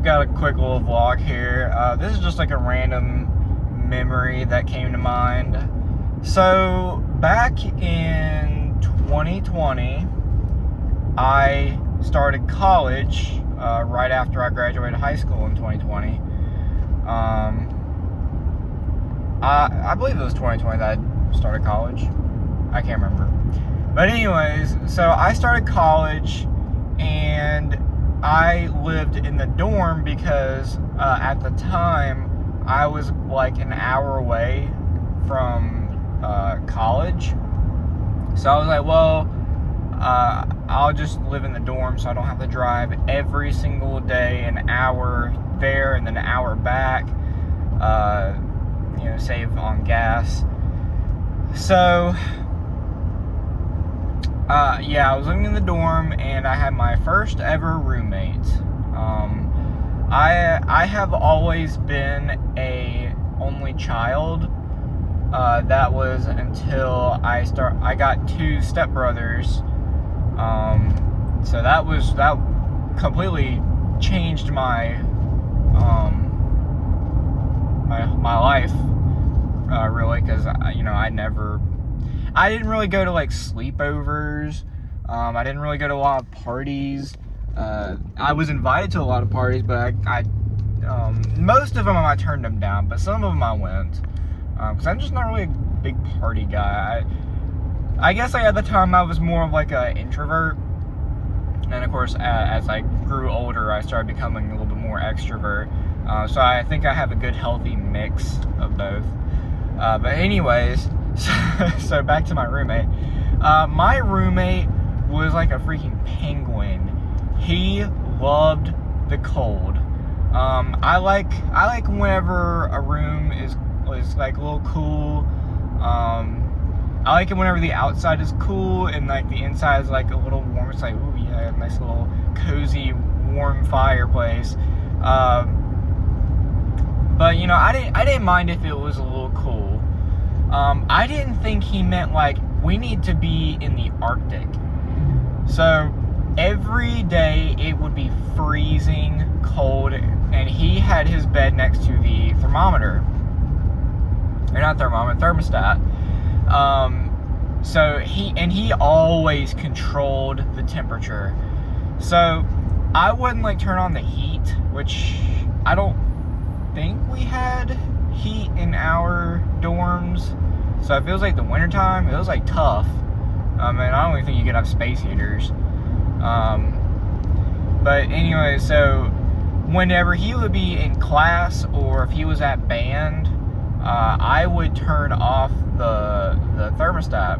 I've got a quick little vlog here. This is just like a random memory that came to mind. So, back in 2020, I started college right after I graduated high school in 2020. I believe it was 2020 that I started college. I can't remember. But anyways, so I started college and I lived in the dorm because at the time I was like an hour away from college. So I was like, well, I'll just live in the dorm so I don't have to drive every single day an hour there and then an hour back. Save on gas. So I was living in the dorm and I had my first ever roommate. I have always been a only child. That was until I got two stepbrothers. So that completely changed my my life, really, because I didn't really go to like sleepovers. I didn't really go to a lot of parties. I was invited to a lot of parties, but I most of them I turned them down, but some of them I went, because I'm just not really a big party guy. I guess at the time I was more of like an introvert, and of course as I grew older I started becoming a little bit more extrovert. So I think I have a good healthy mix of both. But anyways, so back to my roommate. My roommate was like a freaking penguin. He loved the cold. I like whenever a room is like a little cool. I like it whenever the outside is cool and like the inside is like a little warm. It's like, ooh yeah, nice little cozy warm fireplace. But I didn't mind if it was a little cool. I didn't think he meant like we need to be in the Arctic. So every day it would be freezing cold, and he had his bed next to the thermometer. Or not thermometer, thermostat. So he always controlled the temperature. So I wouldn't like turn on the heat, which I don't think we had heat in our dorms. So if it was like the wintertime, it was like tough. And I don't even think you could have space heaters. But anyway, so whenever he would be in class or if he was at band, I would turn off the thermostat.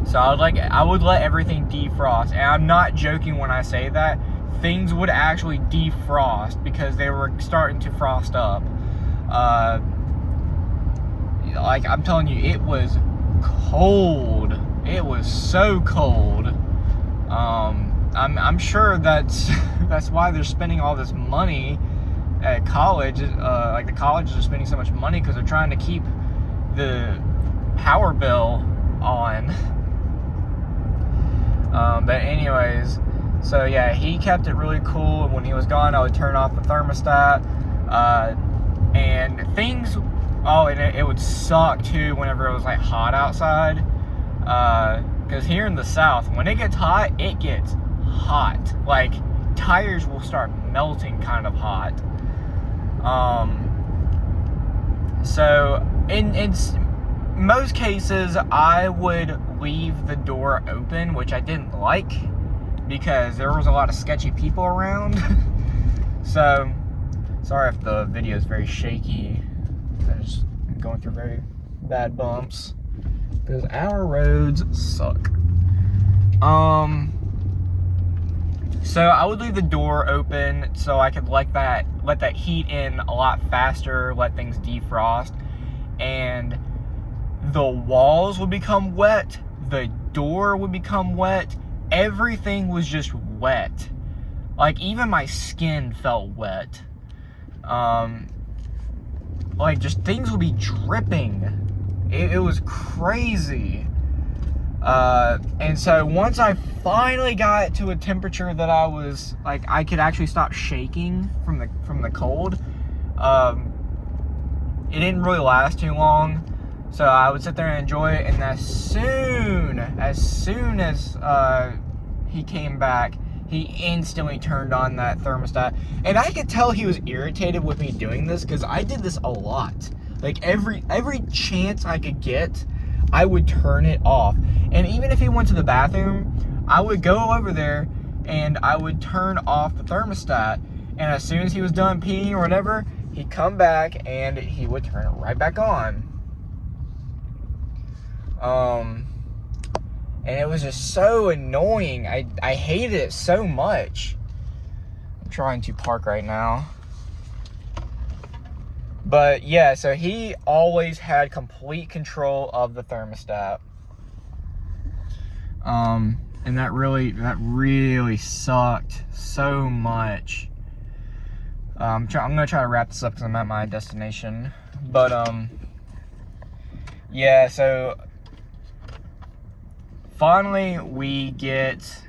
So I would let everything defrost. And I'm not joking when I say that. Things would actually defrost because they were starting to frost up. Like I'm telling you, it was cold. It was so cold. I'm sure that's why they're spending all this money at college. Like the colleges are spending so much money because they're trying to keep the power bill on. But anyways, so yeah, he kept it really cool. When he was gone, I would turn off the thermostat, and things. Oh, and it would suck too whenever it was like hot outside. Because here in the South, when it gets hot, it gets hot. Like tires will start melting kind of hot. So in most cases, I would leave the door open, which I didn't like because there was a lot of sketchy people around. So sorry if the video is very shaky. I'm just going through very bad bumps because our roads suck. So I would leave the door open so I could let that heat in a lot faster, let things defrost, and the walls would become wet, the door would become wet, everything was just wet. Like even my skin felt wet. Like just things would be dripping. It was crazy. And so once I finally got to a temperature that I was like, I could actually stop shaking from the cold, it didn't really last too long. So I would sit there and enjoy it, and as soon as he came back, he instantly turned on that thermostat. And I could tell he was irritated with me doing this, because I did this a lot. Like every chance I could get, I would turn it off. And even if he went to the bathroom, I would go over there and I would turn off the thermostat. And as soon as he was done peeing or whatever, he'd come back and he would turn it right back on. And it was just so annoying. I hated it so much. I'm trying to park right now. But yeah, so he always had complete control of the thermostat. And that really sucked so much. I'm gonna try to wrap this up because I'm at my destination. But yeah, so finally we get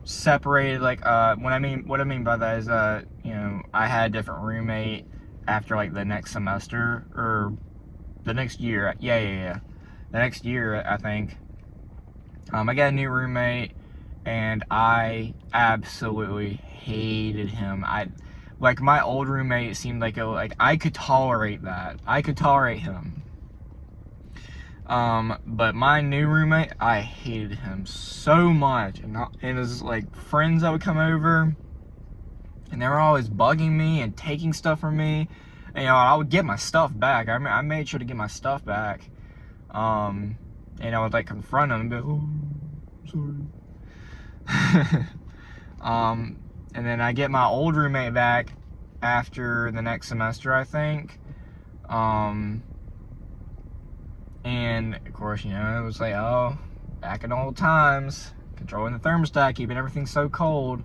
separated. Like what I mean by that is you know, I had a different roommate after like the next semester or the next year. Yeah. The next year, I think. I got a new roommate, and I absolutely hated him. Like my old roommate seemed like I could tolerate that. I could tolerate him. But my new roommate, I hated him so much. And his like friends that would come over, and they were always bugging me and taking stuff from me. And, you know, I would get my stuff back. I made sure to get my stuff back. And I would like confront him and be like, oh, sorry. And then I get my old roommate back after the next semester, I think. And of course, you know, it was like, oh, back in old times, controlling the thermostat, keeping everything so cold.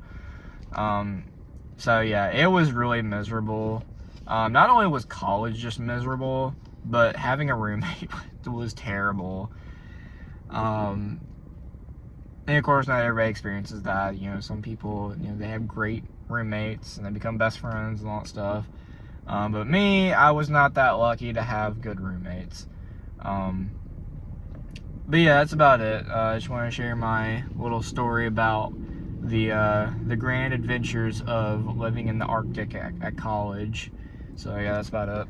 So yeah, it was really miserable. Not only was college just miserable, but having a roommate was terrible. And of course, not everybody experiences that. You know, some people, you know, they have great roommates and they become best friends and all that stuff. But me, I was not that lucky to have good roommates. But yeah, that's about it. I just want to share my little story about the grand adventures of living in the Arctic at college. So yeah, that's about it.